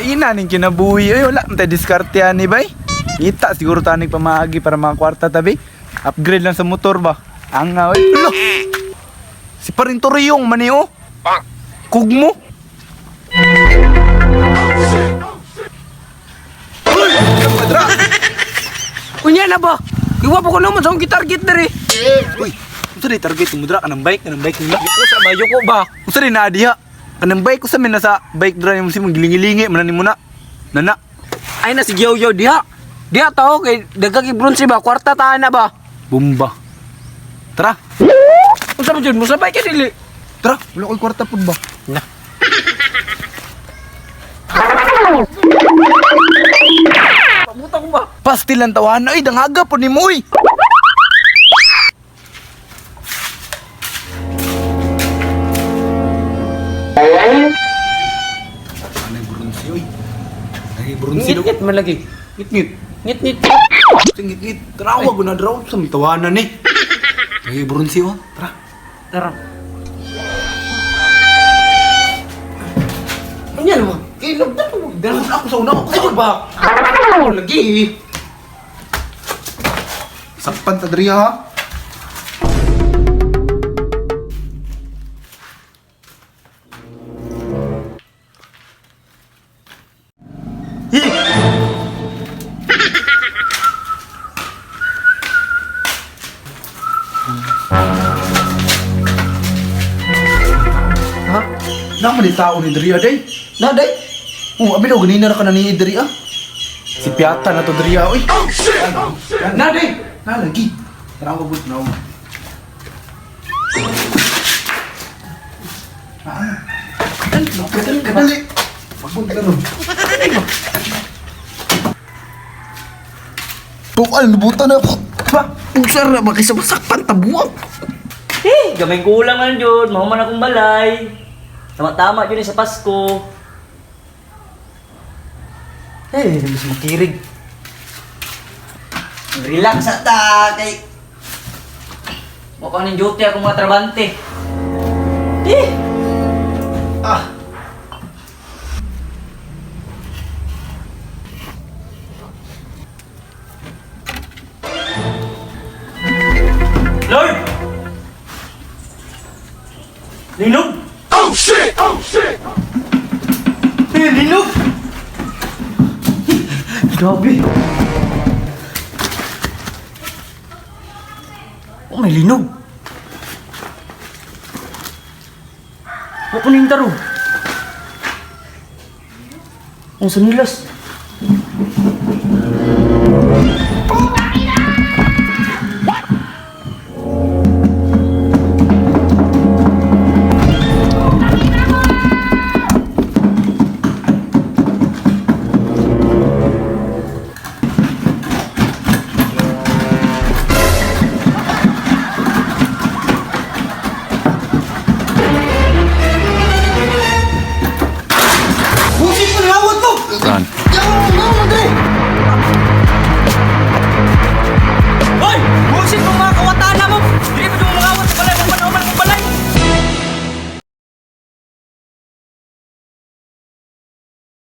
Ina ning kinabuhi. Ay, wala. Mantay diskartehan ni bay. Ita siguro tanig pamagi para mga kwarta tabi. Upgrade lang sa motor ba? Ang nga, oy. Ulo! Si paring Toriyong mani oh. Kugmo. Uy! Kadra! Unya na ba? Iwa po ko naman sa akong gitarget na rin. Uy! Unsa di target mo dra kanang bike nila. Yuko sa mayo ko ba? Unsa di na diha? Kanang bike ko sa min nasa bike drive mo si gilingi-lingi man mo na. Nana. Ay na si Gyoyo diha. Diha tao kay dagag bronze ba? Kwarta tahan na ba? Bomba. Tara. Unsa man jud mo sabay ka dili? Tara, wala ko'y kwarta pud ba? Na. Pamuta ko ba? Pastil lang tawahan na, dangaga po ni Moy. Anay bronze oy. Anay bronze do. Ngit-ngit man lagi. Ngit-ngit. Ngit-ngit. Ngit-ngit. Tara, wag na draw sa tawanan ni. Anay bronze oh. Tara. Tara. Unya na ba? Ilog na mo. Dapat ako sa una ko ba? Lagi. Sakpan ta diri ha. Ha? Naman di tao ni diri day. Na day? Oh, abi daw ganina ra ka na ni diri ah. Si Piata na to diri ah. Uy. Oh shit. Na day. Na lagi. Tara ko bud na. Kadali. Magbud ka ron. Bukal, nabutan na ako. Ba? Usar na ba kasi masakpan tabuang? Gamay kulang man yun, mahuman akong balay. Tama-tama yun sa Pasko. Mas makirig. Relax ata kay... Mukha ng duty akong mga trabante. Ah! Lord! Linog! Oh shit! Oh shit! Linog! Grabe! Oh, may linog! Huwag ko na yung taro. Ang sanilas.